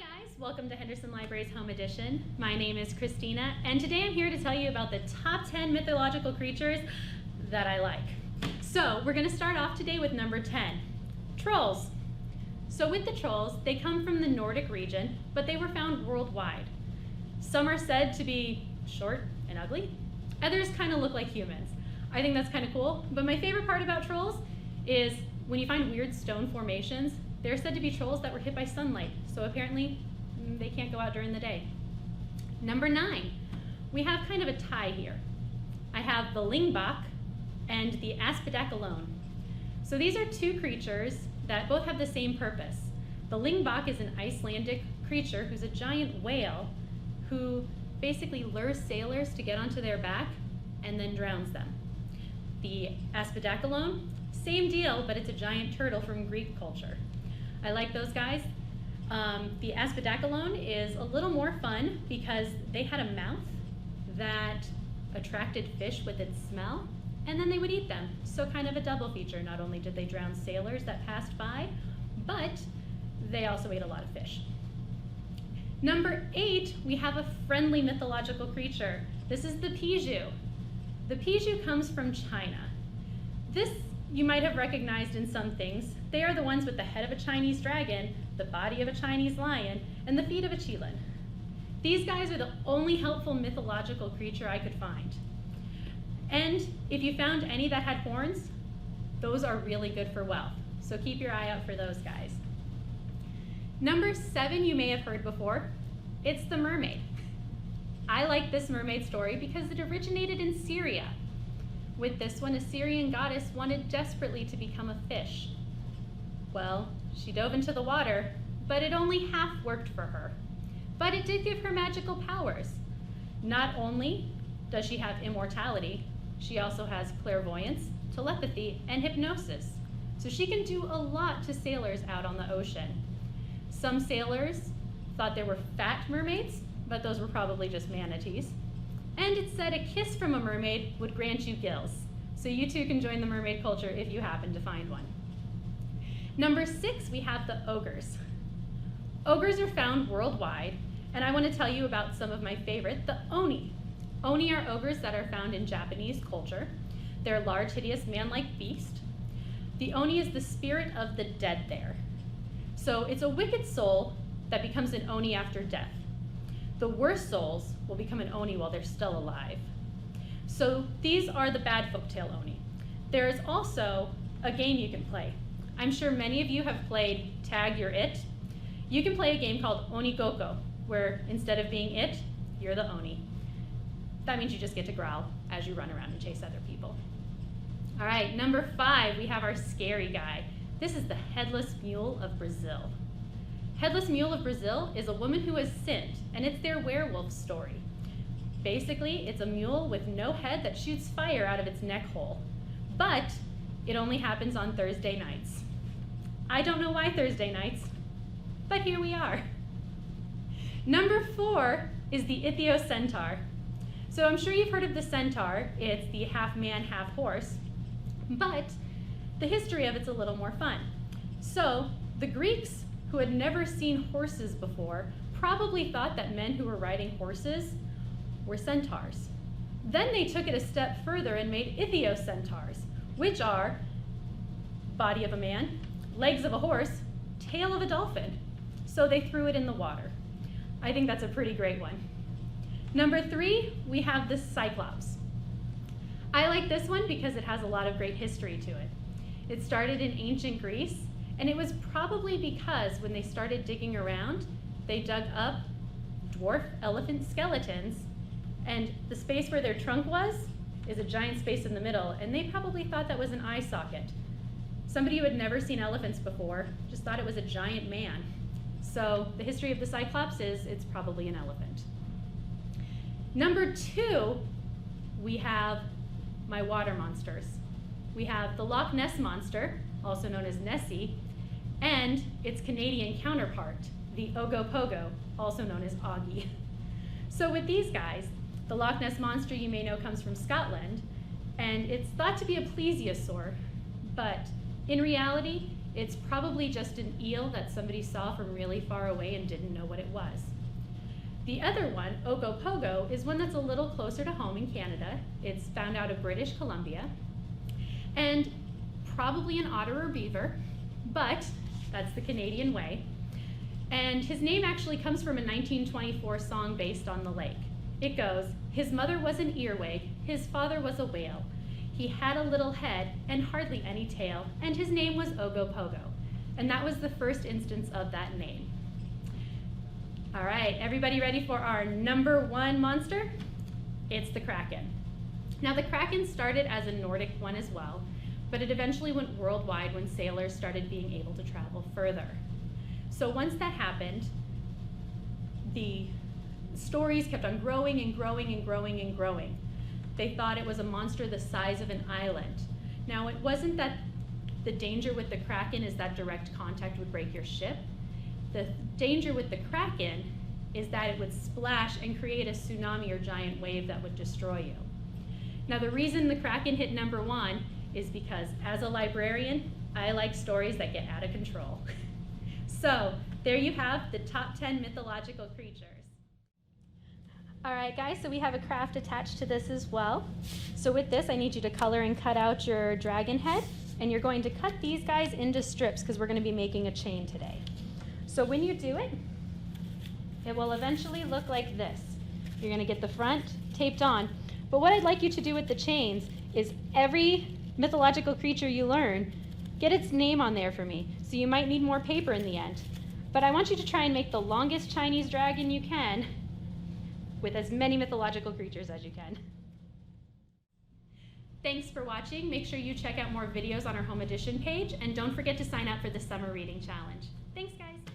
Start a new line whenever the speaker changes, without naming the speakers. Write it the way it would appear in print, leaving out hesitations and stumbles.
guys, welcome to Henderson Library's Home Edition. My name is Kristina, and today I'm here to tell you about the top 10 mythological creatures that I like. So we're going to start off today with number 10, trolls. So with the trolls, they come from the Nordic region, but they were found worldwide. Some are said to be short and ugly, others kind of look like humans. I think that's kind of cool, but my favorite part about trolls is when you find weird stone formations, they're said to be trolls that were hit by sunlight, so apparently they can't go out during the day. Number 9, we have kind of a tie here. I have the Lingbak and the Aspidacalone. So these are two creatures that both have the same purpose. The Lingbak is an Icelandic creature who's a giant whale who basically lures sailors to get onto their back and then drowns them. The Aspidacalone, same deal, but it's a giant turtle from Greek culture. I like those guys. The Aspidacalone is a little more fun because they had a mouth that attracted fish with its smell, and then they would eat them. So kind of a double feature. Not only did they drown sailors that passed by, but they also ate a lot of fish. Number 8, we have a friendly mythological creature. This is the Pixiu. The Pixiu comes from China. This you might have recognized in some things. They are the ones with the head of a Chinese dragon, the body of a Chinese lion, and the feet of a qilin. These guys are the only helpful mythological creature I could find. And if you found any that had horns, those are really good for wealth. So keep your eye out for those guys. Number 7 you may have heard before. It's the mermaid. I like this mermaid story because it originated in Syria. With this one, a Syrian goddess wanted desperately to become a fish. Well, she dove into the water, but it only half worked for her. But it did give her magical powers. Not only does she have immortality, she also has clairvoyance, telepathy, and hypnosis. So she can do a lot to sailors out on the ocean. Some sailors thought there were fat mermaids, but those were probably just manatees. And it said a kiss from a mermaid would grant you gills. So you too can join the mermaid culture if you happen to find one. Number 6, we have the ogres. Ogres are found worldwide, and I want to tell you about some of my favorite, the Oni. Oni are ogres that are found in Japanese culture. They're a large, hideous, man-like beast. The Oni is the spirit of the dead there. So it's a wicked soul that becomes an Oni after death. The worst souls will become an Oni while they're still alive. So these are the bad folktale Oni. There is also a game you can play. I'm sure many of you have played Tag You're It. You can play a game called Onigoko, where instead of being it, you're the Oni. That means you just get to growl as you run around and chase other people. All right, number 5, we have our scary guy. This is the Headless Mule of Brazil. Headless Mule of Brazil is a woman who has sinned, and it's their werewolf story. Basically, it's a mule with no head that shoots fire out of its neck hole, but it only happens on Thursday nights. I don't know why Thursday nights, but here we are. Number 4 is the Ichthyocentaur. So I'm sure you've heard of the centaur. It's the half man, half horse, but the history of it's a little more fun. So the Greeks, who had never seen horses before, probably thought that men who were riding horses were centaurs. Then they took it a step further and made Ichthyocentaurs, which are body of a man, legs of a horse, tail of a dolphin. So they threw it in the water. I think that's a pretty great one. Number 3, we have the Cyclops. I like this one because it has a lot of great history to it. It started in ancient Greece, and it was probably because when they started digging around, they dug up dwarf elephant skeletons, and the space where their trunk was is a giant space in the middle, and they probably thought that was an eye socket. Somebody who had never seen elephants before just thought it was a giant man. So the history of the Cyclops is it's probably an elephant. Number 2, we have my water monsters. We have the Loch Ness monster, also known as Nessie, and its Canadian counterpart, the Ogopogo, also known as Augie. So with these guys, the Loch Ness monster you may know comes from Scotland, and it's thought to be a plesiosaur, but in reality, It's probably just an eel that somebody saw from really far away and didn't know what it was. The other one, Ogopogo, is one that's a little closer to home in Canada. It's found out of British Columbia, and probably an otter or beaver, but that's the Canadian way. And his name actually comes from a 1924 song based on the lake. It goes, "His mother was an earwig, his father was a whale. He had a little head and hardly any tail, and his name was Ogopogo." And that was the first instance of that name. All right, everybody ready for our number 1 monster? It's the Kraken. Now the Kraken started as a Nordic one as well, but it eventually went worldwide when sailors started being able to travel further. So once that happened, the stories kept on growing and growing and growing and growing. They thought it was a monster the size of an island. Now it wasn't that the danger with the Kraken is that direct contact would break your ship. The danger with the Kraken is that it would splash and create a tsunami or giant wave that would destroy you. Now the reason the Kraken hit number 1 is because as a librarian, I like stories that get out of control. So there you have the top 10 mythological creatures. All right guys, so we have a craft attached to this as well. So with this, I need you to color and cut out your dragon head, and you're going to cut these guys into strips because we're going to be making a chain today. So when you do it, it will eventually look like this. You're going to get the front taped on. But what I'd like you to do with the chains is every mythological creature you learn, get its name on there for me. So you might need more paper in the end. But I want you to try and make the longest Chinese dragon you can with as many mythological creatures as you can. Thanks for watching. Make sure you check out more videos on our Home Edition page, and don't forget to sign up for the Summer Reading Challenge. Thanks, guys.